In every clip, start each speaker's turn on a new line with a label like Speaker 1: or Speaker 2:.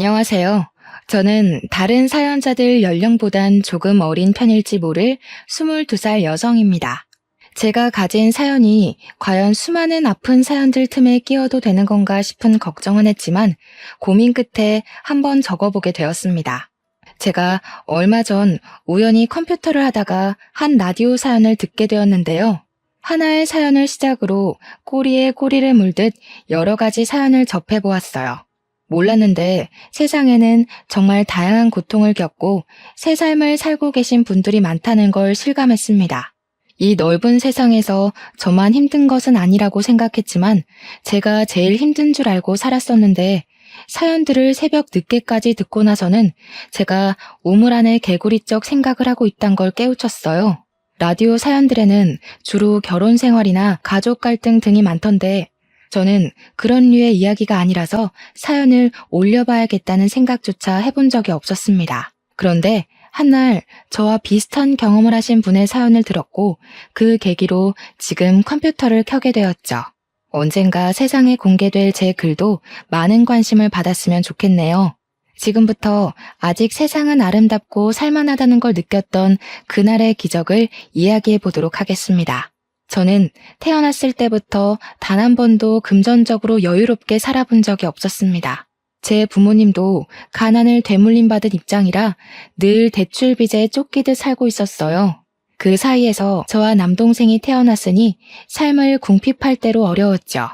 Speaker 1: 안녕하세요. 저는 다른 사연자들 연령보단 조금 어린 편일지 모를 22살 여성입니다. 제가 가진 사연이 과연 수많은 아픈 사연들 틈에 끼워도 되는 건가 싶은 걱정은 했지만 고민 끝에 한번 적어보게 되었습니다. 제가 얼마 전 우연히 컴퓨터를 하다가 한 라디오 사연을 듣게 되었는데요. 하나의 사연을 시작으로 꼬리에 꼬리를 물듯 여러 가지 사연을 접해보았어요. 몰랐는데 세상에는 정말 다양한 고통을 겪고 새 삶을 살고 계신 분들이 많다는 걸 실감했습니다. 이 넓은 세상에서 저만 힘든 것은 아니라고 생각했지만 제가 제일 힘든 줄 알고 살았었는데 사연들을 새벽 늦게까지 듣고 나서는 제가 우물 안에 개구리적 생각을 하고 있단 걸 깨우쳤어요. 라디오 사연들에는 주로 결혼 생활이나 가족 갈등 등이 많던데 저는 그런 류의 이야기가 아니라서 사연을 올려봐야겠다는 생각조차 해본 적이 없었습니다. 그런데 한날 저와 비슷한 경험을 하신 분의 사연을 들었고 그 계기로 지금 컴퓨터를 켜게 되었죠. 언젠가 세상에 공개될 제 글도 많은 관심을 받았으면 좋겠네요. 지금부터 아직 세상은 아름답고 살만하다는 걸 느꼈던 그날의 기적을 이야기해 보도록 하겠습니다. 저는 태어났을 때부터 단 한 번도 금전적으로 여유롭게 살아본 적이 없었습니다. 제 부모님도 가난을 되물림 받은 입장이라 늘 대출 빚에 쫓기듯 살고 있었어요. 그 사이에서 저와 남동생이 태어났으니 삶을 궁핍할 대로 어려웠죠.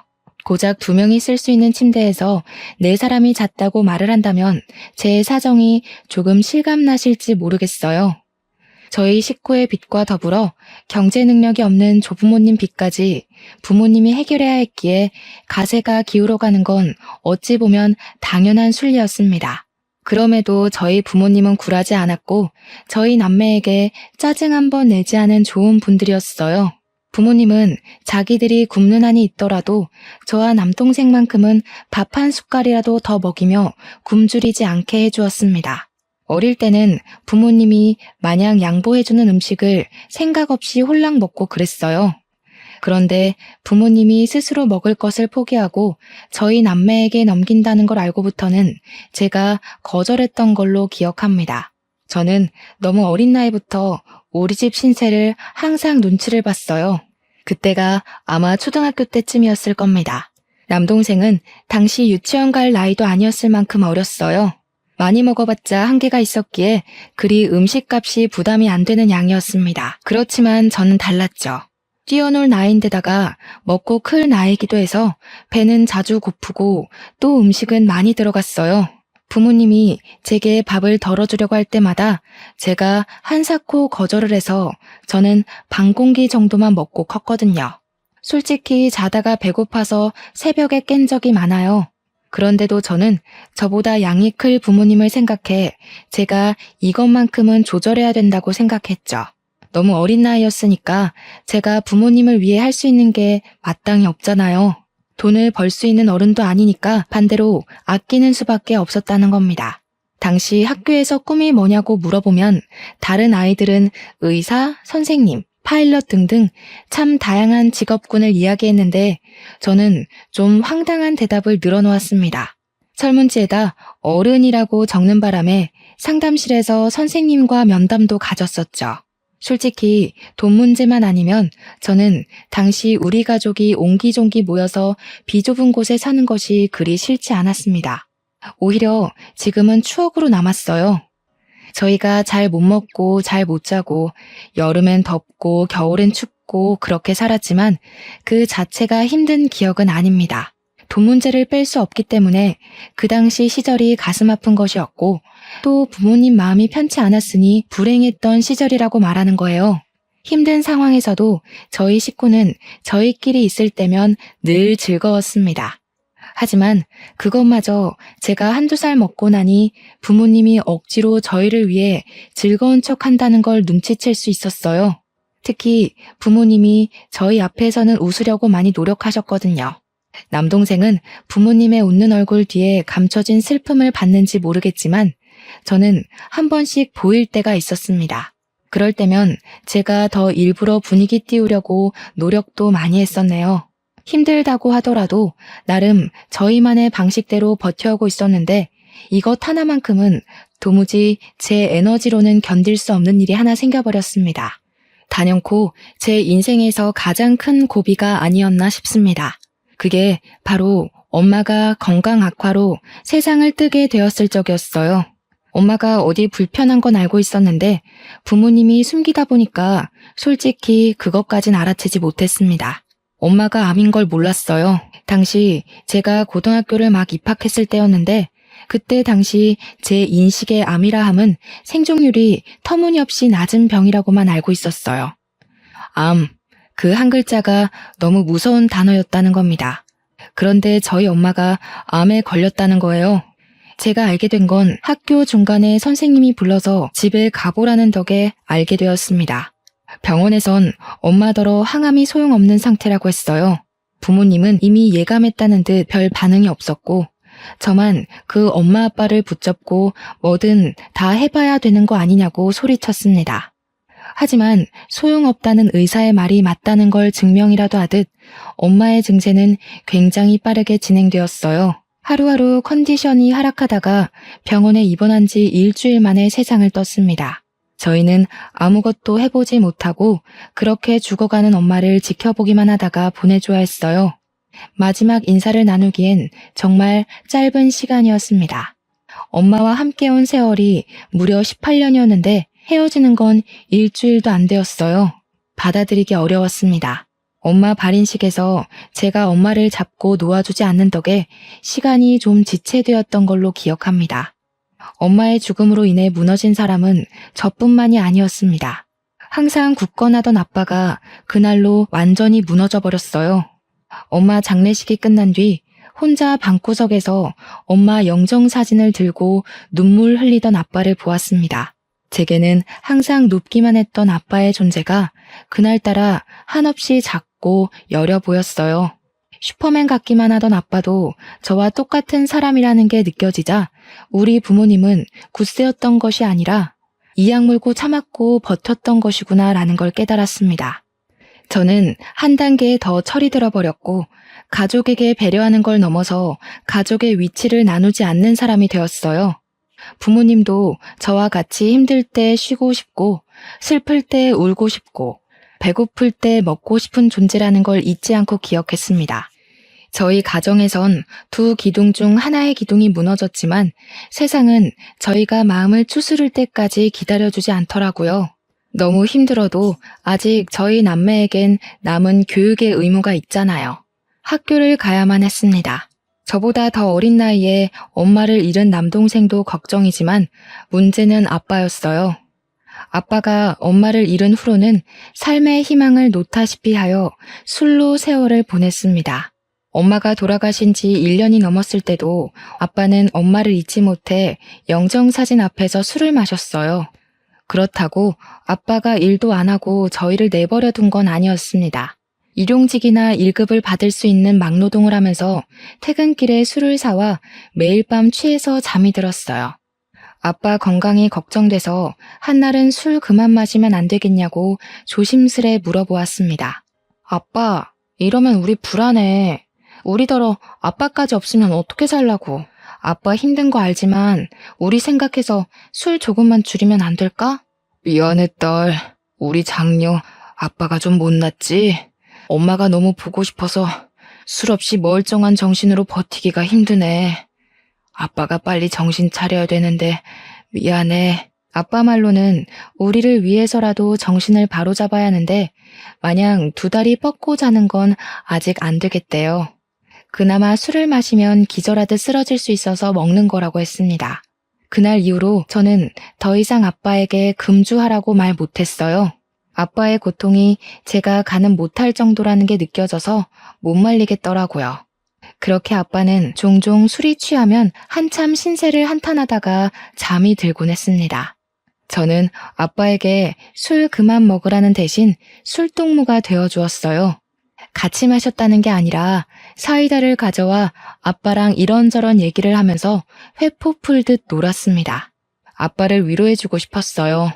Speaker 1: 고작 2명이 쓸 수 있는 침대에서 4사람이 잤다고 말을 한다면 제 사정이 조금 실감나실지 모르겠어요. 저희 식구의 빚과 더불어 경제 능력이 없는 조부모님 빚까지 부모님이 해결해야 했기에 가세가 기울어가는 건 어찌 보면 당연한 순리였습니다. 그럼에도 저희 부모님은 굴하지 않았고 저희 남매에게 짜증 한 번 내지 않은 좋은 분들이었어요. 부모님은 자기들이 굶는 한이 있더라도 저와 남동생만큼은 밥 한 숟갈이라도 더 먹이며 굶주리지 않게 해주었습니다. 어릴 때는 부모님이 마냥 양보해주는 음식을 생각 없이 홀랑 먹고 그랬어요. 그런데 부모님이 스스로 먹을 것을 포기하고 저희 남매에게 넘긴다는 걸 알고부터는 제가 거절했던 걸로 기억합니다. 저는 너무 어린 나이부터 우리 집 신세를 항상 눈치를 봤어요. 그때가 아마 초등학교 때쯤이었을 겁니다. 남동생은 당시 유치원 갈 나이도 아니었을 만큼 어렸어요. 많이 먹어봤자 한계가 있었기에 그리 음식값이 부담이 안 되는 양이었습니다. 그렇지만 저는 달랐죠. 뛰어놀 나이인데다가 먹고 클 나이기도 해서 배는 자주 고프고 또 음식은 많이 들어갔어요. 부모님이 제게 밥을 덜어주려고 할 때마다 제가 한사코 거절을 해서 저는 반 공기 정도만 먹고 컸거든요. 솔직히 자다가 배고파서 새벽에 깬 적이 많아요. 그런데도 저는 저보다 양이 클 부모님을 생각해 제가 이것만큼은 조절해야 된다고 생각했죠. 너무 어린 나이였으니까 제가 부모님을 위해 할 수 있는 게 마땅히 없잖아요. 돈을 벌 수 있는 어른도 아니니까 반대로 아끼는 수밖에 없었다는 겁니다. 당시 학교에서 꿈이 뭐냐고 물어보면 다른 아이들은 의사, 선생님, 파일럿 등등 참 다양한 직업군을 이야기했는데 저는 좀 황당한 대답을 늘어놓았습니다. 설문지에다 어른이라고 적는 바람에 상담실에서 선생님과 면담도 가졌었죠. 솔직히 돈 문제만 아니면 저는 당시 우리 가족이 옹기종기 모여서 비좁은 곳에 사는 것이 그리 싫지 않았습니다. 오히려 지금은 추억으로 남았어요. 저희가 잘 못 먹고 잘 못 자고 여름엔 덥고 겨울엔 춥고 그렇게 살았지만 그 자체가 힘든 기억은 아닙니다. 돈 문제를 뺄 수 없기 때문에 그 당시 시절이 가슴 아픈 것이었고 또 부모님 마음이 편치 않았으니 불행했던 시절이라고 말하는 거예요. 힘든 상황에서도 저희 식구는 저희끼리 있을 때면 늘 즐거웠습니다. 하지만 그것마저 제가 1~2살 먹고 나니 부모님이 억지로 저희를 위해 즐거운 척 한다는 걸 눈치챌 수 있었어요. 특히 부모님이 저희 앞에서는 웃으려고 많이 노력하셨거든요. 남동생은 부모님의 웃는 얼굴 뒤에 감춰진 슬픔을 봤는지 모르겠지만 저는 한 번씩 보일 때가 있었습니다. 그럴 때면 제가 더 일부러 분위기 띄우려고 노력도 많이 했었네요. 힘들다고 하더라도 나름 저희만의 방식대로 버텨오고 있었는데 이것 하나만큼은 도무지 제 에너지로는 견딜 수 없는 일이 하나 생겨버렸습니다. 단연코 제 인생에서 가장 큰 고비가 아니었나 싶습니다. 그게 바로 엄마가 건강 악화로 세상을 뜨게 되었을 적이었어요. 엄마가 어디 불편한 건 알고 있었는데 부모님이 숨기다 보니까 솔직히 그것까진 알아채지 못했습니다. 엄마가 암인 걸 몰랐어요. 당시 제가 고등학교를 막 입학했을 때였는데 그때 당시 제 인식의 암이라 함은 생존율이 터무니없이 낮은 병이라고만 알고 있었어요. 암, 그 한 글자가 너무 무서운 단어였다는 겁니다. 그런데 저희 엄마가 암에 걸렸다는 거예요. 제가 알게 된 건 학교 중간에 선생님이 불러서 집에 가보라는 덕에 알게 되었습니다. 병원에선 엄마더러 항암이 소용없는 상태라고 했어요. 부모님은 이미 예감했다는 듯 별 반응이 없었고 저만 그 엄마 아빠를 붙잡고 뭐든 다 해봐야 되는 거 아니냐고 소리쳤습니다. 하지만 소용없다는 의사의 말이 맞다는 걸 증명이라도 하듯 엄마의 증세는 굉장히 빠르게 진행되었어요. 하루하루 컨디션이 하락하다가 병원에 입원한 지 일주일 만에 세상을 떴습니다. 저희는 아무것도 해보지 못하고 그렇게 죽어가는 엄마를 지켜보기만 하다가 보내줘야 했어요. 마지막 인사를 나누기엔 정말 짧은 시간이었습니다. 엄마와 함께 온 세월이 무려 18년이었는데 헤어지는 건 일주일도 안 되었어요. 받아들이기 어려웠습니다. 엄마 발인식에서 제가 엄마를 잡고 놓아주지 않는 덕에 시간이 좀 지체되었던 걸로 기억합니다. 엄마의 죽음으로 인해 무너진 사람은 저뿐만이 아니었습니다. 항상 굳건하던 아빠가 그날로 완전히 무너져 버렸어요. 엄마 장례식이 끝난 뒤 혼자 방구석에서 엄마 영정사진을 들고 눈물 흘리던 아빠를 보았습니다. 제게는 항상 눕기만 했던 아빠의 존재가 그날따라 한없이 작고 여려 보였어요. 슈퍼맨 같기만 하던 아빠도 저와 똑같은 사람이라는 게 느껴지자 우리 부모님은 굳세였던 것이 아니라 이악 물고 참았고 버텼던 것이구나라는 걸 깨달았습니다. 저는 한 단계 더 철이 들어버렸고 가족에게 배려하는 걸 넘어서 가족의 위치를 나누지 않는 사람이 되었어요. 부모님도 저와 같이 힘들 때 쉬고 싶고 슬플 때 울고 싶고 배고플 때 먹고 싶은 존재라는 걸 잊지 않고 기억했습니다. 저희 가정에선 두 기둥 중 하나의 기둥이 무너졌지만 세상은 저희가 마음을 추스를 때까지 기다려주지 않더라고요. 너무 힘들어도 아직 저희 남매에겐 남은 교육의 의무가 있잖아요. 학교를 가야만 했습니다. 저보다 더 어린 나이에 엄마를 잃은 남동생도 걱정이지만 문제는 아빠였어요. 아빠가 엄마를 잃은 후로는 삶의 희망을 놓다시피 하여 술로 세월을 보냈습니다. 엄마가 돌아가신 지 1년이 넘었을 때도 아빠는 엄마를 잊지 못해 영정사진 앞에서 술을 마셨어요. 그렇다고 아빠가 일도 안 하고 저희를 내버려 둔 건 아니었습니다. 일용직이나 1급을 받을 수 있는 막노동을 하면서 퇴근길에 술을 사와 매일 밤 취해서 잠이 들었어요. 아빠 건강이 걱정돼서 한날은 술 그만 마시면 안 되겠냐고 조심스레 물어보았습니다. 아빠, 이러면 우리 불안해. 우리더러 아빠까지 없으면 어떻게 살라고. 아빠 힘든 거 알지만 우리 생각해서 술 조금만 줄이면 안 될까? 미안해 딸. 우리 장녀 아빠가 좀 못났지? 엄마가 너무 보고 싶어서 술 없이 멀쩡한 정신으로 버티기가 힘드네. 아빠가 빨리 정신 차려야 되는데 미안해. 아빠 말로는 우리를 위해서라도 정신을 바로잡아야 하는데 마냥 두 다리 뻗고 자는 건 아직 안 되겠대요. 그나마 술을 마시면 기절하듯 쓰러질 수 있어서 먹는 거라고 했습니다. 그날 이후로 저는 더 이상 아빠에게 금주하라고 말 못했어요. 아빠의 고통이 제가 가늠 못할 정도라는 게 느껴져서 못 말리겠더라고요. 그렇게 아빠는 종종 술이 취하면 한참 신세를 한탄하다가 잠이 들곤 했습니다. 저는 아빠에게 술 그만 먹으라는 대신 술동무가 되어주었어요. 같이 마셨다는 게 아니라 사이다를 가져와 아빠랑 이런저런 얘기를 하면서 회포 풀듯 놀았습니다. 아빠를 위로해주고 싶었어요.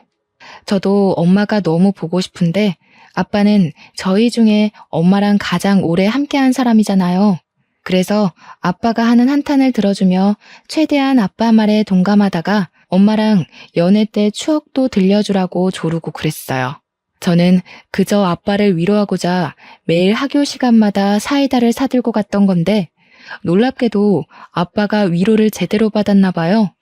Speaker 1: 저도 엄마가 너무 보고 싶은데 아빠는 저희 중에 엄마랑 가장 오래 함께한 사람이잖아요. 그래서 아빠가 하는 한탄을 들어주며 최대한 아빠 말에 동감하다가 엄마랑 연애 때 추억도 들려주라고 조르고 그랬어요. 저는 그저 아빠를 위로하고자 매일 학교 시간마다 사이다를 사들고 갔던 건데 놀랍게도 아빠가 위로를 제대로 받았나 봐요.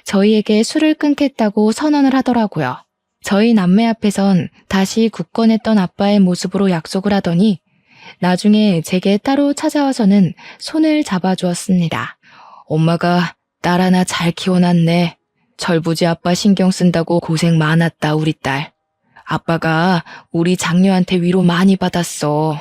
Speaker 1: 저희에게 술을 끊겠다고 선언을 하더라고요. 저희 남매 앞에선 다시 굳건했던 아빠의 모습으로 약속을 하더니 나중에 제게 따로 찾아와서는 손을 잡아주었습니다. 엄마가 딸 하나 잘 키워놨네. 철부지 아빠 신경 쓴다고 고생 많았다, 우리 딸. 아빠가 우리 장녀한테 위로 많이 받았어.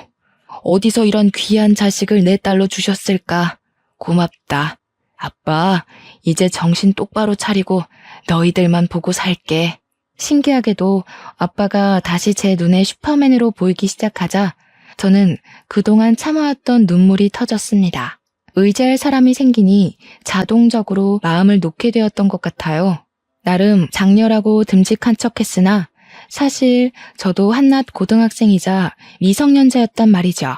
Speaker 1: 어디서 이런 귀한 자식을 내 딸로 주셨을까? 고맙다. 아빠, 이제 정신 똑바로 차리고 너희들만 보고 살게. 신기하게도 아빠가 다시 제 눈에 슈퍼맨으로 보이기 시작하자 저는 그동안 참아왔던 눈물이 터졌습니다. 의지할 사람이 생기니 자동적으로 마음을 놓게 되었던 것 같아요. 나름 장녀라고 듬직한 척했으나 사실 저도 한낱 고등학생이자 미성년자였단 말이죠.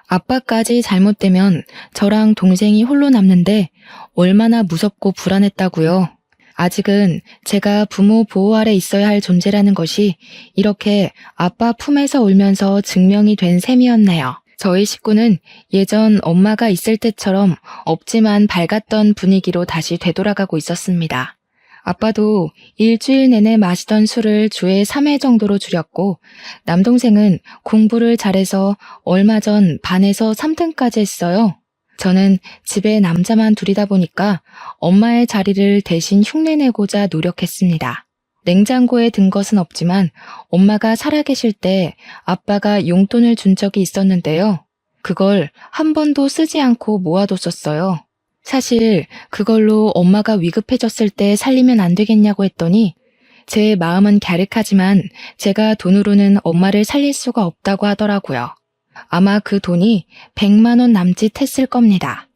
Speaker 1: 아빠까지 잘못되면 저랑 동생이 홀로 남는데 얼마나 무섭고 불안했다고요. 아직은 제가 부모 보호 아래 있어야 할 존재라는 것이 이렇게 아빠 품에서 울면서 증명이 된 셈이었네요. 저희 식구는 예전 엄마가 있을 때처럼 없지만 밝았던 분위기로 다시 되돌아가고 있었습니다. 아빠도 일주일 내내 마시던 술을 주에 3회 정도로 줄였고 남동생은 공부를 잘해서 얼마 전 반에서 3등까지 했어요. 저는 집에 남자만 둘이다 보니까 엄마의 자리를 대신 흉내내고자 노력했습니다. 냉장고에 든 것은 없지만 엄마가 살아계실 때 아빠가 용돈을 준 적이 있었는데요. 그걸 한 번도 쓰지 않고 모아뒀었어요. 사실 그걸로 엄마가 위급해졌을 때 살리면 안 되겠냐고 했더니 제 마음은 갸륵하지만 제가 돈으로는 엄마를 살릴 수가 없다고 하더라고요. 아마 그 돈이 100만 원 남짓 했을 겁니다.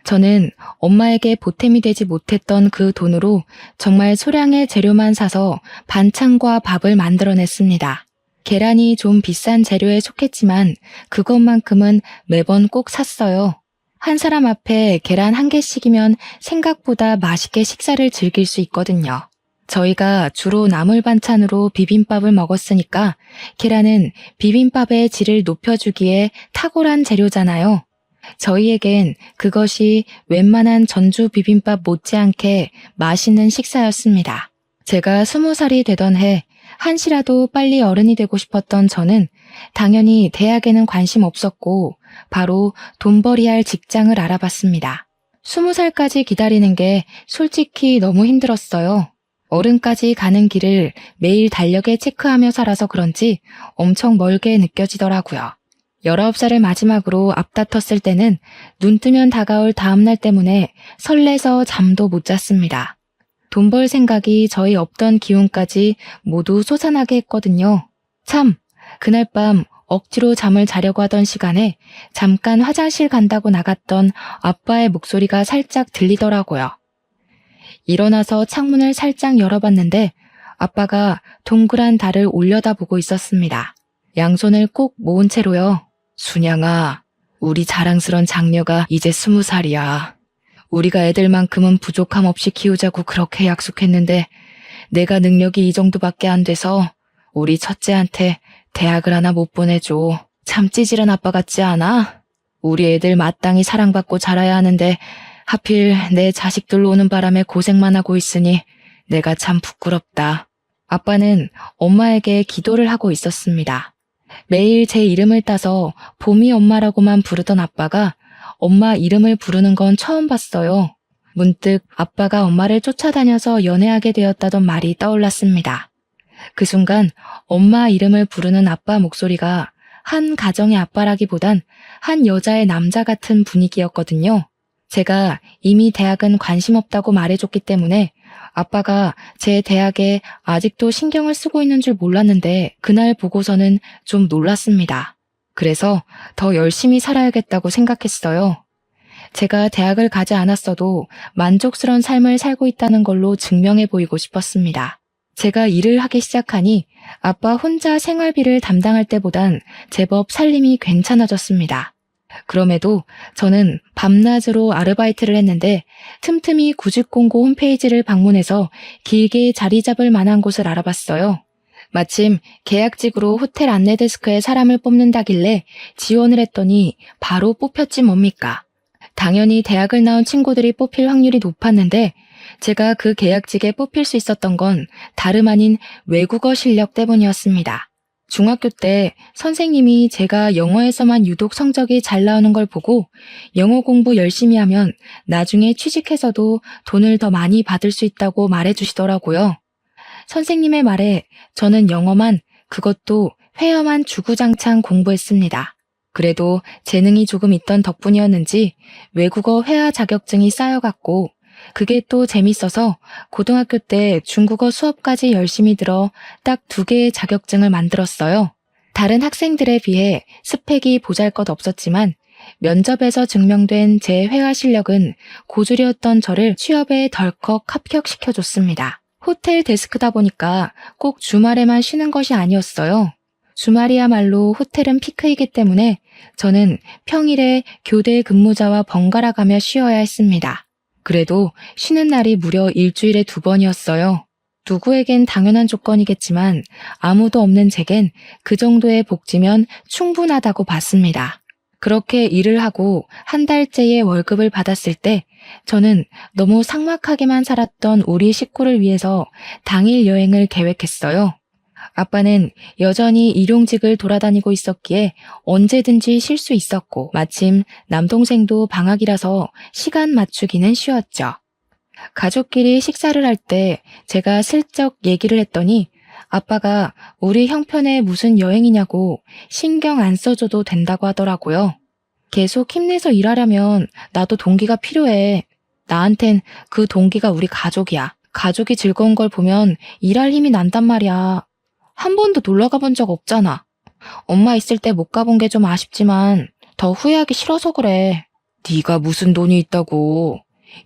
Speaker 1: 저는 엄마에게 보탬이 되지 못했던 그 돈으로 정말 소량의 재료만 사서 반찬과 밥을 만들어냈습니다. 계란이 좀 비싼 재료에 속했지만 그것만큼은 매번 꼭 샀어요. 한 사람 앞에 계란 1개씩이면 생각보다 맛있게 식사를 즐길 수 있거든요. 저희가 주로 나물 반찬으로 비빔밥을 먹었으니까 계란은 비빔밥의 질을 높여주기에 탁월한 재료잖아요. 저희에겐 그것이 웬만한 전주 비빔밥 못지않게 맛있는 식사였습니다. 제가 20살이 되던 해 한시라도 빨리 어른이 되고 싶었던 저는 당연히 대학에는 관심 없었고 바로 돈벌이할 직장을 알아봤습니다. 20살까지 기다리는 게 솔직히 너무 힘들었어요. 어른까지 가는 길을 매일 달력에 체크하며 살아서 그런지 엄청 멀게 느껴지더라고요. 19살을 마지막으로 앞다퉜을 때는 눈 뜨면 다가올 다음날 때문에 설레서 잠도 못 잤습니다. 돈 벌 생각이 저희 없던 기운까지 모두 솟아나게 했거든요. 참, 그날 밤 억지로 잠을 자려고 하던 시간에 잠깐 화장실 간다고 나갔던 아빠의 목소리가 살짝 들리더라고요. 일어나서 창문을 살짝 열어봤는데 아빠가 동그란 달을 올려다보고 있었습니다. 양손을 꼭 모은 채로요. 순양아, 우리 자랑스런 장녀가 이제 20살이야. 우리가 애들만큼은 부족함 없이 키우자고 그렇게 약속했는데 내가 능력이 이 정도밖에 안 돼서 우리 첫째한테 대학을 하나 못 보내줘. 참 찌질한 아빠 같지 않아? 우리 애들 마땅히 사랑받고 자라야 하는데 하필 내 자식들 오는 바람에 고생만 하고 있으니 내가 참 부끄럽다. 아빠는 엄마에게 기도를 하고 있었습니다. 매일 제 이름을 따서 봄이 엄마라고만 부르던 아빠가 엄마 이름을 부르는 건 처음 봤어요. 문득 아빠가 엄마를 쫓아다녀서 연애하게 되었다던 말이 떠올랐습니다. 그 순간 엄마 이름을 부르는 아빠 목소리가 한 가정의 아빠라기보단 한 여자의 남자 같은 분위기였거든요. 제가 이미 대학은 관심 없다고 말해줬기 때문에 아빠가 제 대학에 아직도 신경을 쓰고 있는 줄 몰랐는데 그날 보고서는 좀 놀랐습니다. 그래서 더 열심히 살아야겠다고 생각했어요. 제가 대학을 가지 않았어도 만족스러운 삶을 살고 있다는 걸로 증명해 보이고 싶었습니다. 제가 일을 하기 시작하니 아빠 혼자 생활비를 담당할 때보단 제법 살림이 괜찮아졌습니다. 그럼에도 저는 밤낮으로 아르바이트를 했는데 틈틈이 구직공고 홈페이지를 방문해서 길게 자리 잡을 만한 곳을 알아봤어요. 마침 계약직으로 호텔 안내데스크에 사람을 뽑는다길래 지원을 했더니 바로 뽑혔지 뭡니까. 당연히 대학을 나온 친구들이 뽑힐 확률이 높았는데 제가 그 계약직에 뽑힐 수 있었던 건 다름 아닌 외국어 실력 때문이었습니다. 중학교 때 선생님이 제가 영어에서만 유독 성적이 잘 나오는 걸 보고 영어 공부 열심히 하면 나중에 취직해서도 돈을 더 많이 받을 수 있다고 말해주시더라고요. 선생님의 말에 저는 영어만, 그것도 회화만 주구장창 공부했습니다. 그래도 재능이 조금 있던 덕분이었는지 외국어 회화 자격증이 쌓여갔고 그게 또 재밌어서 고등학교 때 중국어 수업까지 열심히 들어 딱 2개의 자격증을 만들었어요. 다른 학생들에 비해 스펙이 보잘것없었지만 면접에서 증명된 제 회화 실력은 고졸이었던 저를 취업에 덜컥 합격시켜줬습니다. 호텔 데스크다 보니까 꼭 주말에만 쉬는 것이 아니었어요. 주말이야말로 호텔은 피크이기 때문에 저는 평일에 교대 근무자와 번갈아 가며 쉬어야 했습니다. 그래도 쉬는 날이 무려 일주일에 2번이었어요. 누구에겐 당연한 조건이겠지만 아무도 없는 제겐 그 정도의 복지면 충분하다고 봤습니다. 그렇게 일을 하고 한 달째의 월급을 받았을 때 저는 너무 삭막하게만 살았던 우리 식구를 위해서 당일 여행을 계획했어요. 아빠는 여전히 일용직을 돌아다니고 있었기에 언제든지 쉴 수 있었고 마침 남동생도 방학이라서 시간 맞추기는 쉬웠죠. 가족끼리 식사를 할 때 제가 슬쩍 얘기를 했더니 아빠가 우리 형편에 무슨 여행이냐고 신경 안 써줘도 된다고 하더라고요. 계속 힘내서 일하려면 나도 동기가 필요해. 나한텐 그 동기가 우리 가족이야. 가족이 즐거운 걸 보면 일할 힘이 난단 말이야. 한 번도 놀러 가본 적 없잖아. 엄마 있을 때 못 가본 게 좀 아쉽지만 더 후회하기 싫어서 그래. 네가 무슨 돈이 있다고.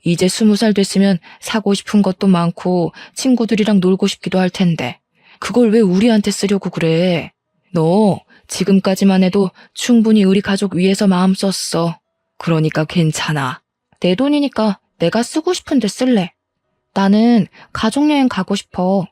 Speaker 1: 이제 20살 됐으면 사고 싶은 것도 많고 친구들이랑 놀고 싶기도 할 텐데 그걸 왜 우리한테 쓰려고 그래. 너 지금까지만 해도 충분히 우리 가족 위해서 마음 썼어. 그러니까 괜찮아. 내 돈이니까 내가 쓰고 싶은데 쓸래. 나는 가족여행 가고 싶어.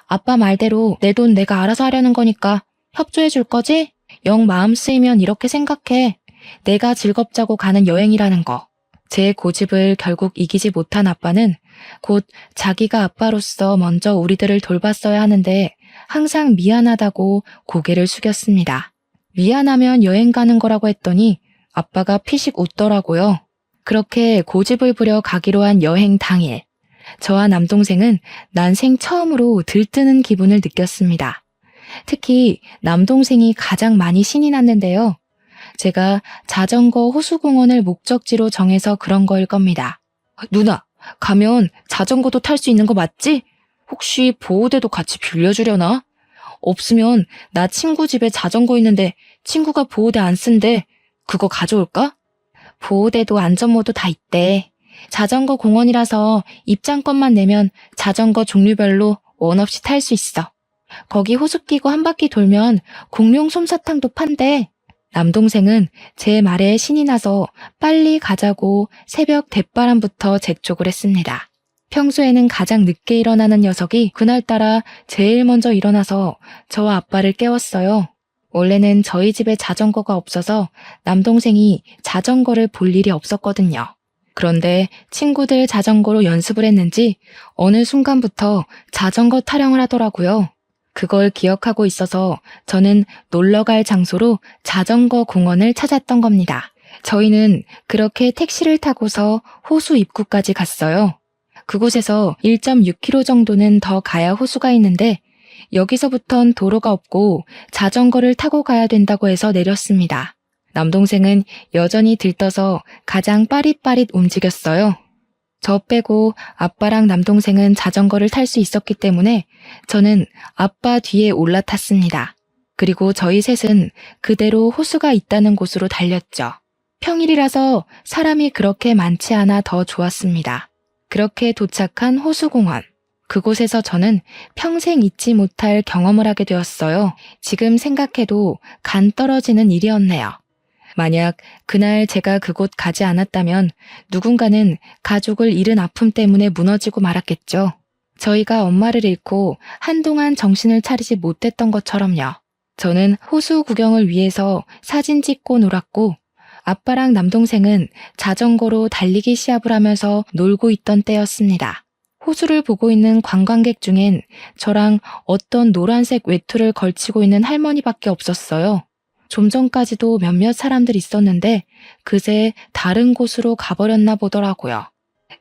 Speaker 1: 아빠 말대로 내 돈 내가 알아서 하려는 거니까 협조해 줄 거지? 영 마음 쓰이면 이렇게 생각해. 내가 즐겁자고 가는 여행이라는 거. 제 고집을 결국 이기지 못한 아빠는 곧 자기가 아빠로서 먼저 우리들을 돌봤어야 하는데 항상 미안하다고 고개를 숙였습니다. 미안하면 여행 가는 거라고 했더니 아빠가 피식 웃더라고요. 그렇게 고집을 부려 가기로 한 여행 당일. 저와 남동생은 난생 처음으로 들뜨는 기분을 느꼈습니다. 특히 남동생이 가장 많이 신이 났는데요. 제가 자전거 호수공원을 목적지로 정해서 그런 거일 겁니다. 누나, 가면 자전거도 탈 수 있는 거 맞지? 혹시 보호대도 같이 빌려주려나? 없으면 나 친구 집에 자전거 있는데 친구가 보호대 안 쓴대. 그거 가져올까? 보호대도 안전모도 다 있대. 자전거 공원이라서 입장권만 내면 자전거 종류별로 원 없이 탈 수 있어. 거기 호수 끼고 한 바퀴 돌면 공룡 솜사탕도 판대. 남동생은 제 말에 신이 나서 빨리 가자고 새벽 대바람부터 재촉을 했습니다. 평소에는 가장 늦게 일어나는 녀석이 그날따라 제일 먼저 일어나서 저와 아빠를 깨웠어요. 원래는 저희 집에 자전거가 없어서 남동생이 자전거를 볼 일이 없었거든요. 그런데 친구들 자전거로 연습을 했는지 어느 순간부터 자전거 타령을 하더라고요. 그걸 기억하고 있어서 저는 놀러갈 장소로 자전거 공원을 찾았던 겁니다. 저희는 그렇게 택시를 타고서 호수 입구까지 갔어요. 그곳에서 1.6km 정도는 더 가야 호수가 있는데 여기서부턴 도로가 없고 자전거를 타고 가야 된다고 해서 내렸습니다. 남동생은 여전히 들떠서 가장 빠릿빠릿 움직였어요. 저 빼고 아빠랑 남동생은 자전거를 탈 수 있었기 때문에 저는 아빠 뒤에 올라탔습니다. 그리고 저희 셋은 그대로 호수가 있다는 곳으로 달렸죠. 평일이라서 사람이 그렇게 많지 않아 더 좋았습니다. 그렇게 도착한 호수공원. 그곳에서 저는 평생 잊지 못할 경험을 하게 되었어요. 지금 생각해도 간 떨어지는 일이었네요. 만약 그날 제가 그곳 가지 않았다면 누군가는 가족을 잃은 아픔 때문에 무너지고 말았겠죠. 저희가 엄마를 잃고 한동안 정신을 차리지 못했던 것처럼요. 저는 호수 구경을 위해서 사진 찍고 놀았고 아빠랑 남동생은 자전거로 달리기 시합을 하면서 놀고 있던 때였습니다. 호수를 보고 있는 관광객 중엔 저랑 어떤 노란색 외투를 걸치고 있는 할머니밖에 없었어요. 좀 전까지도 몇몇 사람들이 있었는데 그새 다른 곳으로 가버렸나 보더라고요.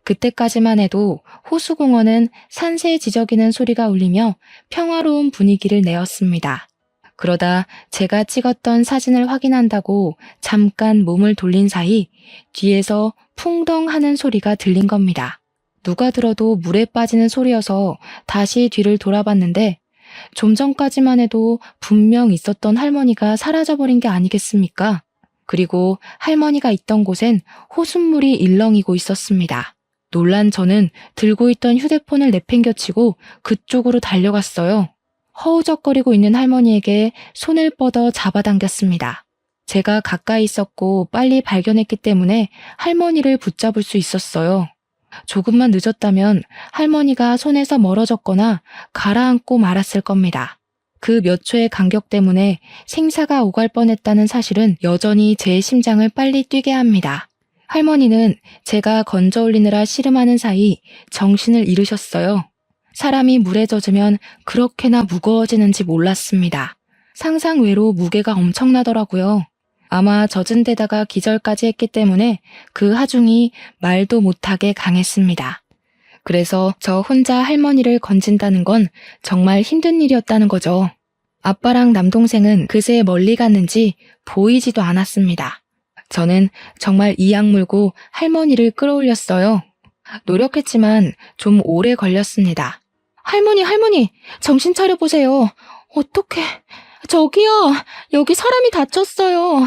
Speaker 1: 그때까지만 해도 호수공원은 산새 지저귀는 소리가 울리며 평화로운 분위기를 내었습니다. 그러다 제가 찍었던 사진을 확인한다고 잠깐 몸을 돌린 사이 뒤에서 풍덩 하는 소리가 들린 겁니다. 누가 들어도 물에 빠지는 소리여서 다시 뒤를 돌아봤는데 좀 전까지만 해도 분명 있었던 할머니가 사라져버린 게 아니겠습니까? 그리고 할머니가 있던 곳엔 호숫물이 일렁이고 있었습니다. 놀란 저는 들고 있던 휴대폰을 내팽겨치고 그쪽으로 달려갔어요. 허우적거리고 있는 할머니에게 손을 뻗어 잡아당겼습니다. 제가 가까이 있었고 빨리 발견했기 때문에 할머니를 붙잡을 수 있었어요. 조금만 늦었다면 할머니가 손에서 멀어졌거나 가라앉고 말았을 겁니다. 그 몇 초의 간격 때문에 생사가 오갈 뻔했다는 사실은 여전히 제 심장을 빨리 뛰게 합니다. 할머니는 제가 건져 올리느라 씨름하는 사이 정신을 잃으셨어요. 사람이 물에 젖으면 그렇게나 무거워지는지 몰랐습니다. 상상외로 무게가 엄청나더라고요. 아마 젖은 데다가 기절까지 했기 때문에 그 하중이 말도 못하게 강했습니다. 그래서 저 혼자 할머니를 건진다는 건 정말 힘든 일이었다는 거죠. 아빠랑 남동생은 그새 멀리 갔는지 보이지도 않았습니다. 저는 정말 이악 물고 할머니를 끌어올렸어요. 노력했지만 좀 오래 걸렸습니다. 할머니, 정신 차려보세요. 어떡해. 저기요, 여기 사람이 다쳤어요.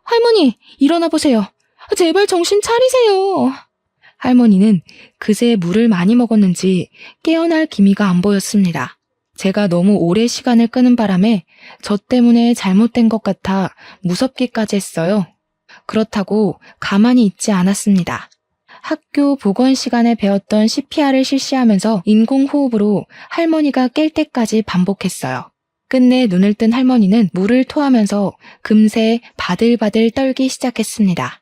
Speaker 1: 할머니, 일어나 보세요. 제발 정신 차리세요. 할머니는 그새 물을 많이 먹었는지 깨어날 기미가 안 보였습니다. 제가 너무 오래 시간을 끄는 바람에 저 때문에 잘못된 것 같아 무섭기까지 했어요. 그렇다고 가만히 있지 않았습니다. 학교 보건 시간에 배웠던 CPR을 실시하면서 인공호흡으로 할머니가 깰 때까지 반복했어요. 끝내 눈을 뜬 할머니는 물을 토하면서 금세 바들바들 떨기 시작했습니다.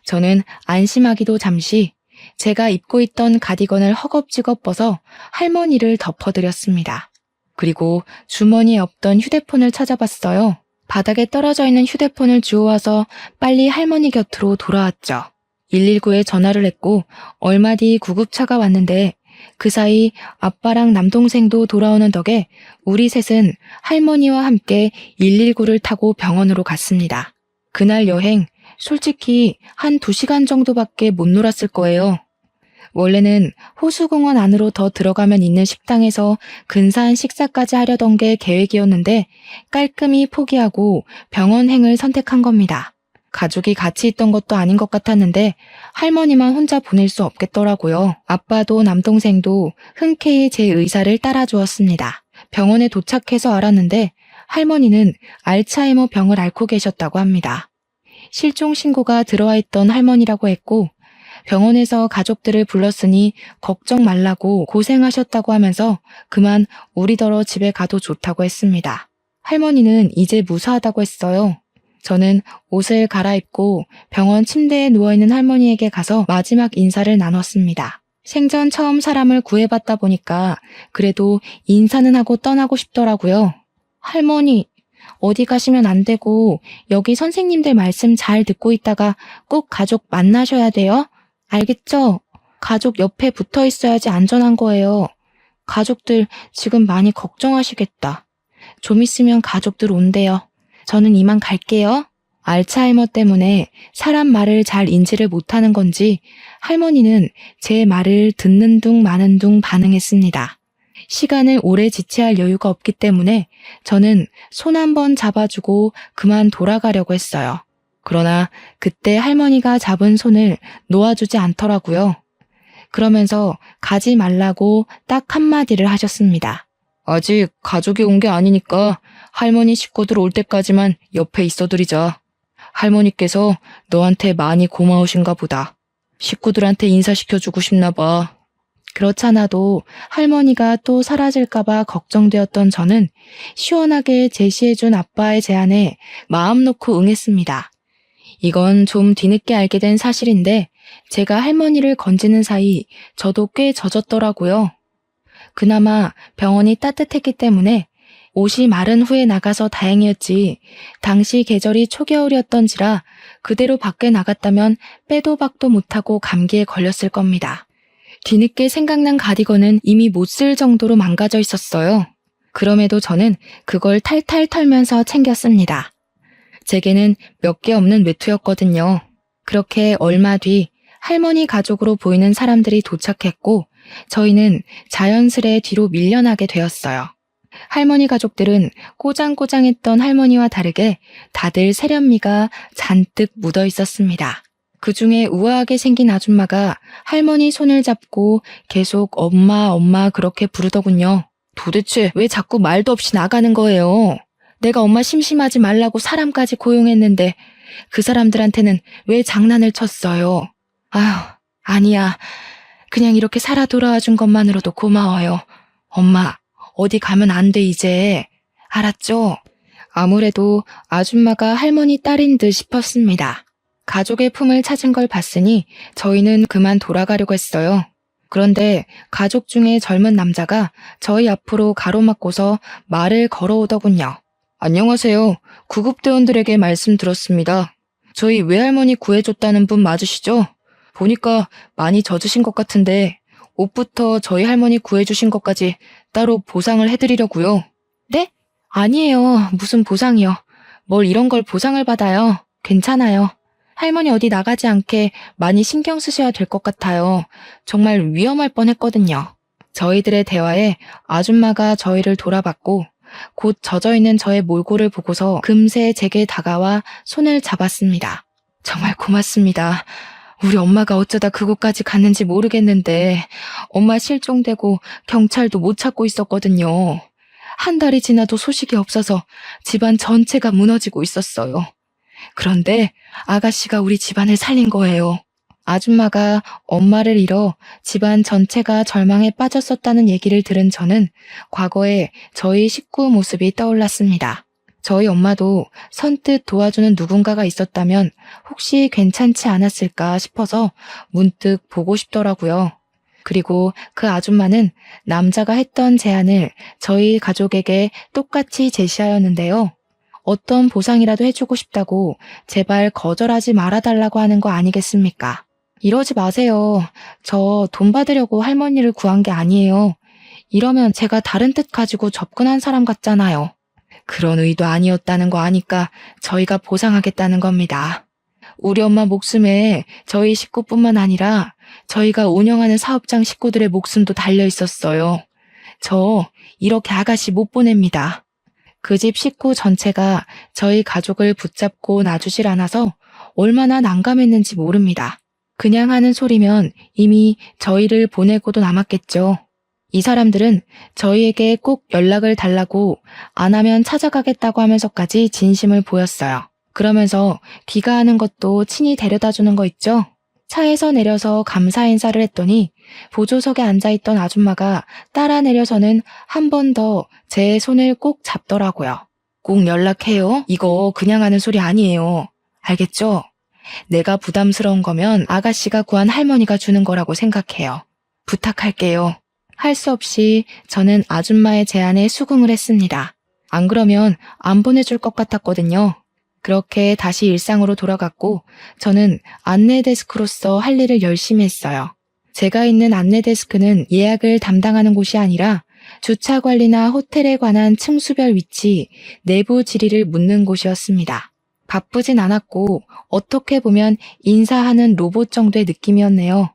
Speaker 1: 저는 안심하기도 잠시 제가 입고 있던 가디건을 허겁지겁 벗어 할머니를 덮어드렸습니다. 그리고 주머니에 없던 휴대폰을 찾아봤어요. 바닥에 떨어져 있는 휴대폰을 주워와서 빨리 할머니 곁으로 돌아왔죠. 119에 전화를 했고 얼마 뒤 구급차가 왔는데 그 사이 아빠랑 남동생도 돌아오는 덕에 우리 셋은 할머니와 함께 119를 타고 병원으로 갔습니다. 그날 여행 솔직히 한 2시간 정도밖에 못 놀았을 거예요. 원래는 호수공원 안으로 더 들어가면 있는 식당에서 근사한 식사까지 하려던 게 계획이었는데 깔끔히 포기하고 병원행을 선택한 겁니다. 가족이 같이 있던 것도 아닌 것 같았는데 할머니만 혼자 보낼 수 없겠더라고요. 아빠도 남동생도 흔쾌히 제 의사를 따라주었습니다. 병원에 도착해서 알았는데 할머니는 알츠하이머 병을 앓고 계셨다고 합니다. 실종 신고가 들어와 있던 할머니라고 했고 병원에서 가족들을 불렀으니 걱정 말라고 고생하셨다고 하면서 그만 우리더러 집에 가도 좋다고 했습니다. 할머니는 이제 무사하다고 했어요. 저는 옷을 갈아입고 병원 침대에 누워있는 할머니에게 가서 마지막 인사를 나눴습니다. 생전 처음 사람을 구해봤다 보니까 그래도 인사는 하고 떠나고 싶더라고요. 할머니, 어디 가시면 안 되고 여기 선생님들 말씀 잘 듣고 있다가 꼭 가족 만나셔야 돼요. 알겠죠? 가족 옆에 붙어 있어야지 안전한 거예요. 가족들 지금 많이 걱정하시겠다. 좀 있으면 가족들 온대요. 저는 이만 갈게요. 알츠하이머 때문에 사람 말을 잘 인지를 못하는 건지 할머니는 제 말을 듣는 둥 마는 둥 반응했습니다. 시간을 오래 지체할 여유가 없기 때문에 저는 손 한번 잡아주고 그만 돌아가려고 했어요. 그러나 그때 할머니가 잡은 손을 놓아주지 않더라고요. 그러면서 가지 말라고 딱 한마디를 하셨습니다. 아직 가족이 온 게 아니니까 할머니 식구들 올 때까지만 옆에 있어드리자. 할머니께서 너한테 많이 고마우신가 보다. 식구들한테 인사시켜주고 싶나 봐. 그렇잖아도 할머니가 또 사라질까봐 걱정되었던 저는 시원하게 제시해준 아빠의 제안에 마음 놓고 응했습니다. 이건 좀 뒤늦게 알게 된 사실인데 제가 할머니를 건지는 사이 저도 꽤 젖었더라고요. 그나마 병원이 따뜻했기 때문에 옷이 마른 후에 나가서 다행이었지 당시 계절이 초겨울이었던지라 그대로 밖에 나갔다면 빼도 박도 못하고 감기에 걸렸을 겁니다. 뒤늦게 생각난 가디건은 이미 못 쓸 정도로 망가져 있었어요. 그럼에도 저는 그걸 탈탈 털면서 챙겼습니다. 제게는 몇 개 없는 외투였거든요. 그렇게 얼마 뒤 할머니 가족으로 보이는 사람들이 도착했고 저희는 자연스레 뒤로 밀려나게 되었어요. 할머니 가족들은 꼬장꼬장했던 할머니와 다르게 다들 세련미가 잔뜩 묻어 있었습니다. 그 중에 우아하게 생긴 아줌마가 할머니 손을 잡고 계속 엄마 엄마 그렇게 부르더군요. 도대체 왜 자꾸 말도 없이 나가는 거예요? 내가 엄마 심심하지 말라고 사람까지 고용했는데 그 사람들한테는 왜 장난을 쳤어요? 아휴, 아니야. 그냥 이렇게 살아 돌아와 준 것만으로도 고마워요. 엄마, 어디 가면 안 돼 이제. 알았죠? 아무래도 아줌마가 할머니 딸인 듯 싶었습니다. 가족의 품을 찾은 걸 봤으니 저희는 그만 돌아가려고 했어요. 그런데 가족 중에 젊은 남자가 저희 앞으로 가로막고서 말을 걸어오더군요. 안녕하세요. 구급대원들에게 말씀 들었습니다. 저희 외할머니 구해줬다는 분 맞으시죠? 보니까 많이 젖으신 것 같은데 옷부터 저희 할머니 구해주신 것까지 따로 보상을 해드리려고요. 네? 아니에요. 무슨 보상이요. 뭘 이런 걸 보상을 받아요. 괜찮아요. 할머니 어디 나가지 않게 많이 신경 쓰셔야 될 것 같아요. 정말 위험할 뻔했거든요. 저희들의 대화에 아줌마가 저희를 돌아봤고 곧 젖어있는 저의 몰골을 보고서 금세 제게 다가와 손을 잡았습니다. 정말 고맙습니다. 우리 엄마가 어쩌다 그곳까지 갔는지 모르겠는데 엄마 실종되고 경찰도 못 찾고 있었거든요. 한 달이 지나도 소식이 없어서 집안 전체가 무너지고 있었어요. 그런데 아가씨가 우리 집안을 살린 거예요. 아줌마가 엄마를 잃어 집안 전체가 절망에 빠졌었다는 얘기를 들은 저는 과거에 저희 식구 모습이 떠올랐습니다. 저희 엄마도 선뜻 도와주는 누군가가 있었다면 혹시 괜찮지 않았을까 싶어서 문득 보고 싶더라고요. 그리고 그 아줌마는 남자가 했던 제안을 저희 가족에게 똑같이 제시하였는데요. 어떤 보상이라도 해주고 싶다고 제발 거절하지 말아달라고 하는 거 아니겠습니까? 이러지 마세요. 저 돈 받으려고 할머니를 구한 게 아니에요. 이러면 제가 다른 뜻 가지고 접근한 사람 같잖아요. 그런 의도 아니었다는 거 아니까 저희가 보상하겠다는 겁니다. 우리 엄마 목숨에 저희 식구뿐만 아니라 저희가 운영하는 사업장 식구들의 목숨도 달려 있었어요. 저 이렇게 아가씨 못 보냅니다. 그 집 식구 전체가 저희 가족을 붙잡고 놔주질 않아서 얼마나 난감했는지 모릅니다. 그냥 하는 소리면 이미 저희를 보내고도 남았겠죠. 이 사람들은 저희에게 꼭 연락을 달라고 안 하면 찾아가겠다고 하면서까지 진심을 보였어요. 그러면서 귀가하는 것도 친히 데려다 주는 거 있죠? 차에서 내려서 감사 인사를 했더니 보조석에 앉아있던 아줌마가 따라 내려서는 한 번 더 제 손을 꼭 잡더라고요. 꼭 연락해요. 이거 그냥 하는 소리 아니에요. 알겠죠? 내가 부담스러운 거면 아가씨가 구한 할머니가 주는 거라고 생각해요. 부탁할게요. 할 수 없이 저는 아줌마의 제안에 수긍을 했습니다. 안 그러면 안 보내줄 것 같았거든요. 그렇게 다시 일상으로 돌아갔고 저는 안내 데스크로서 할 일을 열심히 했어요. 제가 있는 안내 데스크는 예약을 담당하는 곳이 아니라 주차 관리나 호텔에 관한 층수별 위치, 내부 지리를 묻는 곳이었습니다. 바쁘진 않았고 어떻게 보면 인사하는 로봇 정도의 느낌이었네요.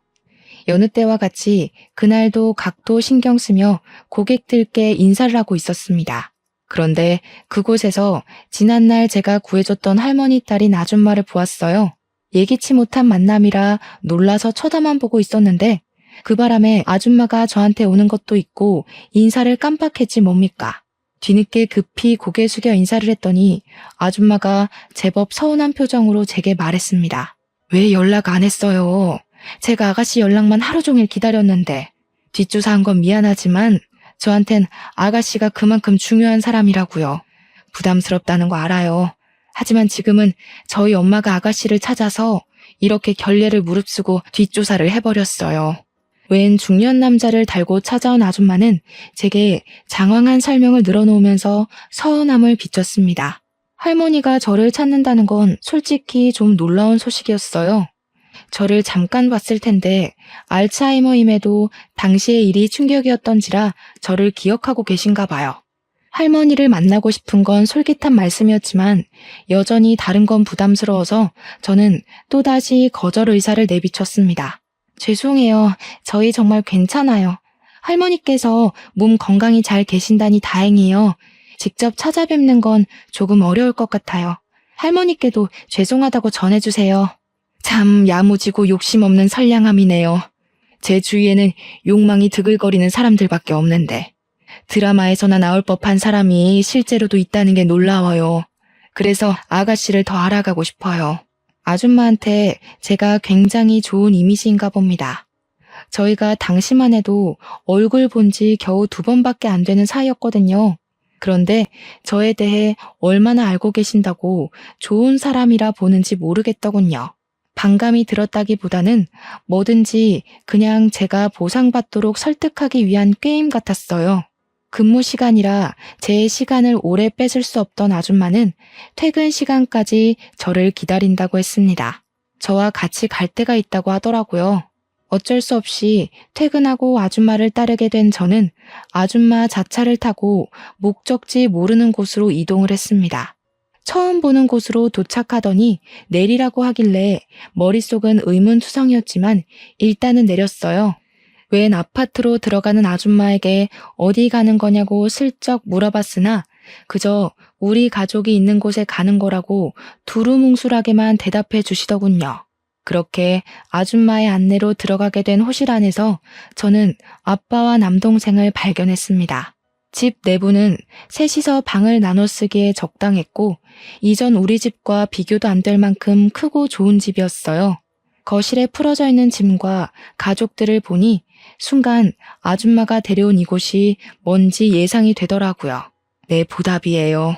Speaker 1: 여느 때와 같이 그날도 각도 신경 쓰며 고객들께 인사를 하고 있었습니다. 그런데 그곳에서 지난날 제가 구해줬던 할머니 딸인 아줌마를 보았어요. 예기치 못한 만남이라 놀라서 쳐다만 보고 있었는데 그 바람에 아줌마가 저한테 오는 것도 있고 인사를 깜빡했지 뭡니까. 뒤늦게 급히 고개 숙여 인사를 했더니 아줌마가 제법 서운한 표정으로 제게 말했습니다. 왜 연락 안 했어요? 제가 아가씨 연락만 하루 종일 기다렸는데. 뒷조사한 건 미안하지만 저한텐 아가씨가 그만큼 중요한 사람이라고요. 부담스럽다는 거 알아요. 하지만 지금은 저희 엄마가 아가씨를 찾아서 이렇게 결례를 무릅쓰고 뒷조사를 해버렸어요. 웬 중년 남자를 달고 찾아온 아줌마는 제게 장황한 설명을 늘어놓으면서 서운함을 비췄습니다. 할머니가 저를 찾는다는 건 솔직히 좀 놀라운 소식이었어요. 저를 잠깐 봤을 텐데 알츠하이머임에도 당시의 일이 충격이었던지라 저를 기억하고 계신가 봐요. 할머니를 만나고 싶은 건 솔깃한 말씀이었지만 여전히 다른 건 부담스러워서 저는 또다시 거절 의사를 내비쳤습니다. 죄송해요. 저희 정말 괜찮아요. 할머니께서 몸 건강히 잘 계신다니 다행이에요. 직접 찾아뵙는 건 조금 어려울 것 같아요. 할머니께도 죄송하다고 전해주세요. 참 야무지고 욕심 없는 선량함이네요. 제 주위에는 욕망이 드글거리는 사람들밖에 없는데 드라마에서나 나올 법한 사람이 실제로도 있다는 게 놀라워요. 그래서 아가씨를 더 알아가고 싶어요. 아줌마한테 제가 굉장히 좋은 이미지인가 봅니다. 저희가 당시만 해도 얼굴 본 지 겨우 2번밖에 안 되는 사이였거든요. 그런데 저에 대해 얼마나 알고 계신다고 좋은 사람이라 보는지 모르겠더군요. 반감이 들었다기보다는 뭐든지 그냥 제가 보상받도록 설득하기 위한 게임 같았어요. 근무 시간이라 제 시간을 오래 뺏을 수 없던 아줌마는 퇴근 시간까지 저를 기다린다고 했습니다. 저와 같이 갈 데가 있다고 하더라고요. 어쩔 수 없이 퇴근하고 아줌마를 따르게 된 저는 아줌마 자차를 타고 목적지 모르는 곳으로 이동을 했습니다. 처음 보는 곳으로 도착하더니 내리라고 하길래 머릿속은 의문투성이었지만 일단은 내렸어요. 웬 아파트로 들어가는 아줌마에게 어디 가는 거냐고 슬쩍 물어봤으나 그저 우리 가족이 있는 곳에 가는 거라고 두루뭉술하게만 대답해 주시더군요. 그렇게 아줌마의 안내로 들어가게 된 호실 안에서 저는 아빠와 남동생을 발견했습니다. 집 내부는 셋이서 방을 나눠 쓰기에 적당했고 이전 우리 집과 비교도 안 될 만큼 크고 좋은 집이었어요. 거실에 풀어져 있는 짐과 가족들을 보니 순간 아줌마가 데려온 이곳이 뭔지 예상이 되더라고요. 네, 보답이에요.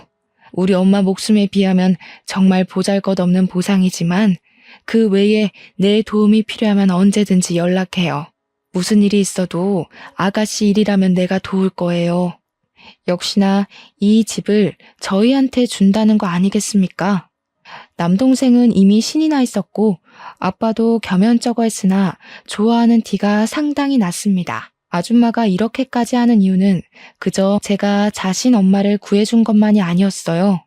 Speaker 1: 우리 엄마 목숨에 비하면 정말 보잘것없는 보상이지만 그 외에 내 도움이 필요하면 언제든지 연락해요. 무슨 일이 있어도 아가씨 일이라면 내가 도울 거예요. 역시나 이 집을 저희한테 준다는 거 아니겠습니까? 남동생은 이미 신이 나 있었고 아빠도 겸연쩍어 했으나 좋아하는 티가 상당히 났습니다. 아줌마가 이렇게까지 하는 이유는 그저 제가 자신 엄마를 구해준 것만이 아니었어요.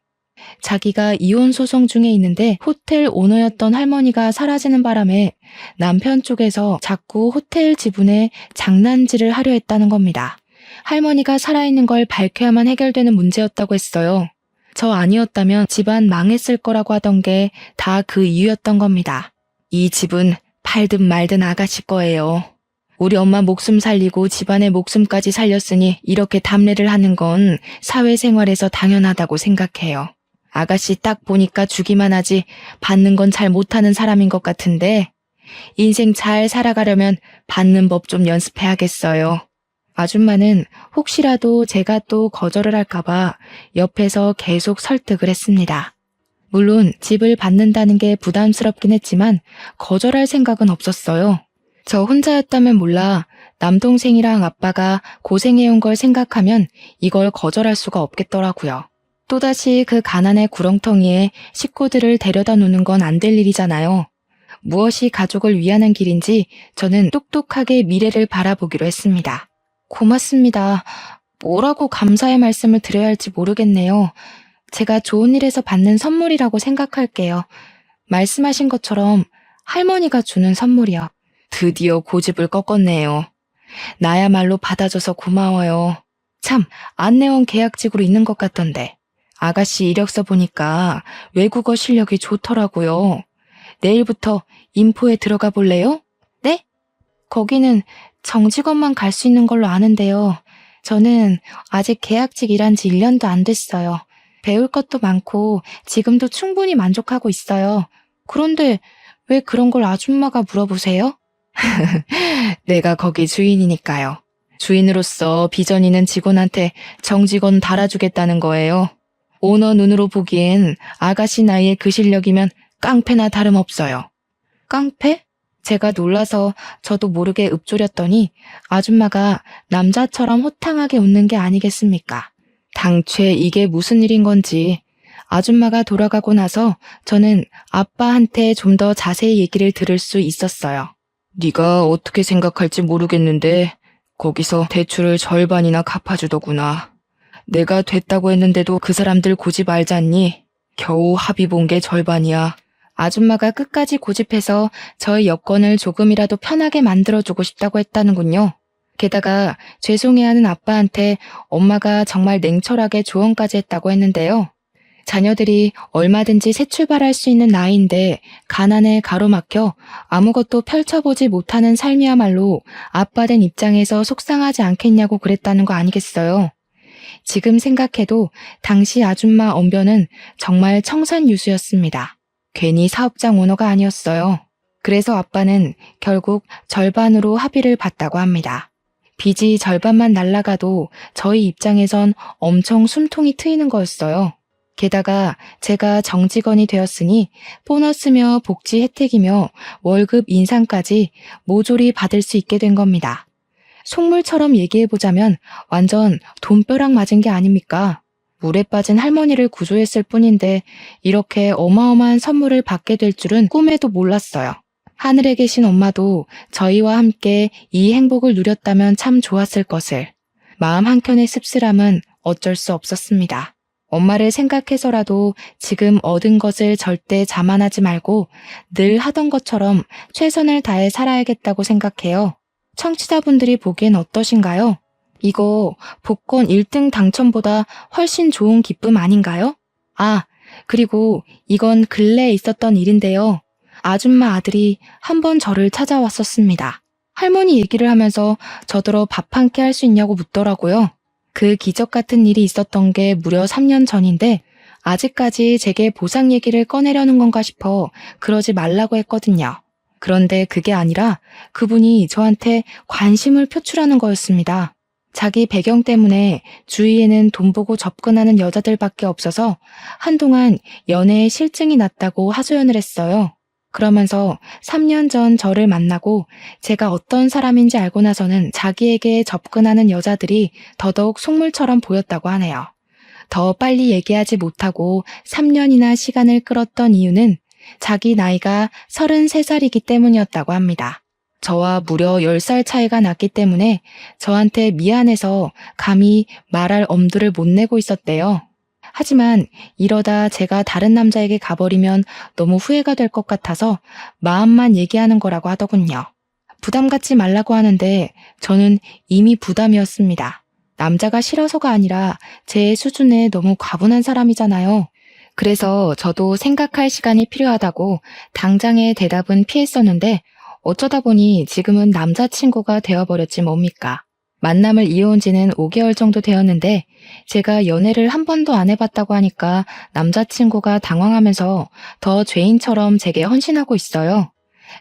Speaker 1: 자기가 이혼 소송 중에 있는데 호텔 오너였던 할머니가 사라지는 바람에 남편 쪽에서 자꾸 호텔 지분에 장난질을 하려 했다는 겁니다. 할머니가 살아있는 걸 밝혀야만 해결되는 문제였다고 했어요. 저 아니었다면 집안 망했을 거라고 하던 게 다 그 이유였던 겁니다. 이 집은 팔든 말든 아가씨 거예요. 우리 엄마 목숨 살리고 집안의 목숨까지 살렸으니 이렇게 담례를 하는 건 사회생활에서 당연하다고 생각해요. 아가씨 딱 보니까 주기만 하지 받는 건 잘 못하는 사람인 것 같은데 인생 잘 살아가려면 받는 법 좀 연습해야겠어요. 아줌마는 혹시라도 제가 또 거절을 할까봐 옆에서 계속 설득을 했습니다. 물론 집을 받는다는 게 부담스럽긴 했지만 거절할 생각은 없었어요. 저 혼자였다면 몰라 남동생이랑 아빠가 고생해온 걸 생각하면 이걸 거절할 수가 없겠더라고요. 또다시 그 가난의 구렁텅이에 식구들을 데려다 놓는 건 안 될 일이잖아요. 무엇이 가족을 위하는 길인지 저는 똑똑하게 미래를 바라보기로 했습니다. 고맙습니다. 뭐라고 감사의 말씀을 드려야 할지 모르겠네요. 제가 좋은 일에서 받는 선물이라고 생각할게요. 말씀하신 것처럼 할머니가 주는 선물이요. 드디어 고집을 꺾었네요. 나야말로 받아줘서 고마워요. 참, 안내원 계약직으로 있는 것 같던데. 아가씨 이력서 보니까 외국어 실력이 좋더라고요. 내일부터 인포에 들어가 볼래요? 네? 거기는 정직원만 갈 수 있는 걸로 아는데요. 저는 아직 계약직 일한 지 1년도 안 됐어요. 배울 것도 많고 지금도 충분히 만족하고 있어요. 그런데 왜 그런 걸 아줌마가 물어보세요? 내가 거기 주인이니까요. 주인으로서 비전 있는 직원한테 정직원 달아주겠다는 거예요. 오너 눈으로 보기엔 아가씨 나이에 그 실력이면 깡패나 다름없어요. 깡패? 제가 놀라서 저도 모르게 읊조렸더니 아줌마가 남자처럼 호탕하게 웃는 게 아니겠습니까? 당최 이게 무슨 일인 건지 아줌마가 돌아가고 나서 저는 아빠한테 좀 더 자세히 얘기를 들을 수 있었어요. 네가 어떻게 생각할지 모르겠는데 거기서 대출을 절반이나 갚아주더구나. 내가 됐다고 했는데도 그 사람들 고집 알잖니? 겨우 합의 본 게 절반이야. 아줌마가 끝까지 고집해서 저의 여건을 조금이라도 편하게 만들어주고 싶다고 했다는군요. 게다가 죄송해하는 아빠한테 엄마가 정말 냉철하게 조언까지 했다고 했는데요. 자녀들이 얼마든지 새 출발할 수 있는 나이인데 가난에 가로막혀 아무것도 펼쳐보지 못하는 삶이야말로 아빠 된 입장에서 속상하지 않겠냐고 그랬다는 거 아니겠어요. 지금 생각해도 당시 아줌마 언변은 정말 청산유수였습니다. 괜히 사업장 오너가 아니었어요. 그래서 아빠는 결국 절반으로 합의를 봤다고 합니다. 빚이 절반만 날라가도 저희 입장에선 엄청 숨통이 트이는 거였어요. 게다가 제가 정직원이 되었으니 보너스며 복지 혜택이며 월급 인상까지 모조리 받을 수 있게 된 겁니다. 속물처럼 얘기해보자면 완전 돈벼락 맞은 게 아닙니까? 물에 빠진 할머니를 구조했을 뿐인데 이렇게 어마어마한 선물을 받게 될 줄은 꿈에도 몰랐어요. 하늘에 계신 엄마도 저희와 함께 이 행복을 누렸다면 참 좋았을 것을. 마음 한켠의 씁쓸함은 어쩔 수 없었습니다. 엄마를 생각해서라도 지금 얻은 것을 절대 자만하지 말고 늘 하던 것처럼 최선을 다해 살아야겠다고 생각해요. 청취자분들이 보기엔 어떠신가요? 이거 복권 1등 당첨보다 훨씬 좋은 기쁨 아닌가요? 아, 그리고 이건 근래에 있었던 일인데요. 아줌마 아들이 한번 저를 찾아왔었습니다. 할머니 얘기를 하면서 저더러 밥 한 끼 할 수 있냐고 묻더라고요. 그 기적 같은 일이 있었던 게 무려 3년 전인데 아직까지 제게 보상 얘기를 꺼내려는 건가 싶어 그러지 말라고 했거든요. 그런데 그게 아니라 그분이 저한테 관심을 표출하는 거였습니다. 자기 배경 때문에 주위에는 돈 보고 접근하는 여자들밖에 없어서 한동안 연애에 실증이 났다고 하소연을 했어요. 그러면서 3년 전 저를 만나고 제가 어떤 사람인지 알고 나서는 자기에게 접근하는 여자들이 더더욱 속물처럼 보였다고 하네요. 더 빨리 얘기하지 못하고 3년이나 시간을 끌었던 이유는 자기 나이가 33살이기 때문이었다고 합니다. 저와 무려 10살 차이가 났기 때문에 저한테 미안해서 감히 말할 엄두를 못 내고 있었대요. 하지만 이러다 제가 다른 남자에게 가버리면 너무 후회가 될 것 같아서 마음만 얘기하는 거라고 하더군요. 부담 갖지 말라고 하는데 저는 이미 부담이었습니다. 남자가 싫어서가 아니라 제 수준에 너무 과분한 사람이잖아요. 그래서 저도 생각할 시간이 필요하다고 당장의 대답은 피했었는데 어쩌다 보니 지금은 남자친구가 되어버렸지 뭡니까. 만남을 이어온 지는 5개월 정도 되었는데 제가 연애를 한 번도 안 해봤다고 하니까 남자친구가 당황하면서 더 죄인처럼 제게 헌신하고 있어요.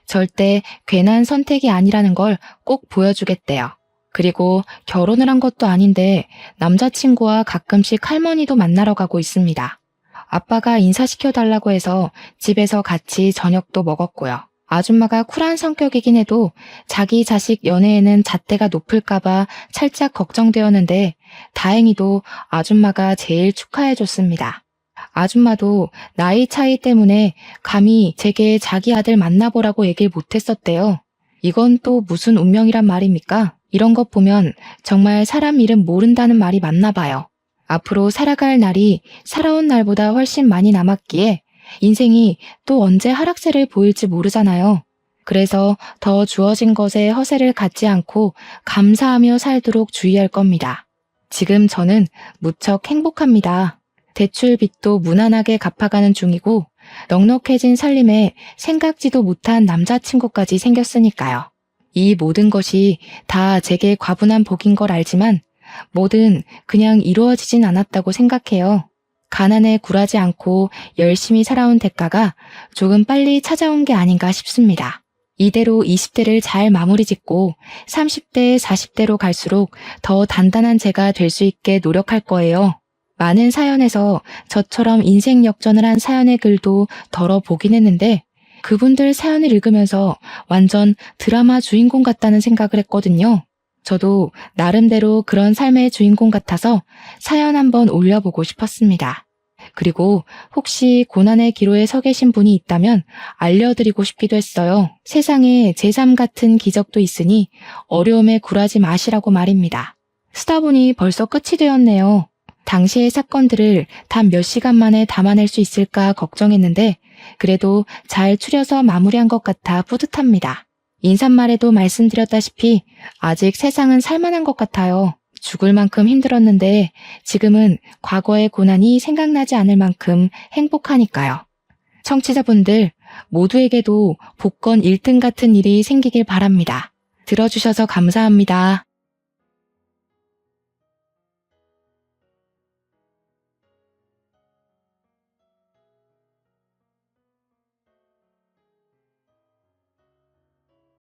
Speaker 1: 절대 괜한 선택이 아니라는 걸 꼭 보여주겠대요. 그리고 결혼을 한 것도 아닌데 남자친구와 가끔씩 할머니도 만나러 가고 있습니다. 아빠가 인사시켜달라고 해서 집에서 같이 저녁도 먹었고요. 아줌마가 쿨한 성격이긴 해도 자기 자식 연애에는 잣대가 높을까봐 살짝 걱정되었는데 다행히도 아줌마가 제일 축하해줬습니다. 아줌마도 나이 차이 때문에 감히 제게 자기 아들 만나보라고 얘기를 못했었대요. 이건 또 무슨 운명이란 말입니까? 이런 것 보면 정말 사람 이름 모른다는 말이 맞나 봐요. 앞으로 살아갈 날이 살아온 날보다 훨씬 많이 남았기에 인생이 또 언제 하락세를 보일지 모르잖아요. 그래서 더 주어진 것에 허세를 갖지 않고 감사하며 살도록 주의할 겁니다. 지금 저는 무척 행복합니다. 대출 빚도 무난하게 갚아가는 중이고 넉넉해진 살림에 생각지도 못한 남자친구까지 생겼으니까요. 이 모든 것이 다 제게 과분한 복인 걸 알지만 뭐든 그냥 이루어지진 않았다고 생각해요. 가난에 굴하지 않고 열심히 살아온 대가가 조금 빨리 찾아온 게 아닌가 싶습니다. 이대로 20대를 잘 마무리 짓고 30대, 40대로 갈수록 더 단단한 제가 될 수 있게 노력할 거예요. 많은 사연에서 저처럼 인생 역전을 한 사연의 글도 덜어보긴 했는데 그분들 사연을 읽으면서 완전 드라마 주인공 같다는 생각을 했거든요. 저도 나름대로 그런 삶의 주인공 같아서 사연 한번 올려보고 싶었습니다. 그리고 혹시 고난의 기로에 서 계신 분이 있다면 알려드리고 싶기도 했어요. 세상에 제3 같은 기적도 있으니 어려움에 굴하지 마시라고 말입니다. 쓰다 보니 벌써 끝이 되었네요. 당시의 사건들을 단 몇 시간 만에 담아낼 수 있을까 걱정했는데 그래도 잘 추려서 마무리한 것 같아 뿌듯합니다. 인사말에도 말씀드렸다시피 아직 세상은 살만한 것 같아요. 죽을 만큼 힘들었는데 지금은 과거의 고난이 생각나지 않을 만큼 행복하니까요. 청취자분들 모두에게도 복권 1등 같은 일이 생기길 바랍니다. 들어주셔서 감사합니다.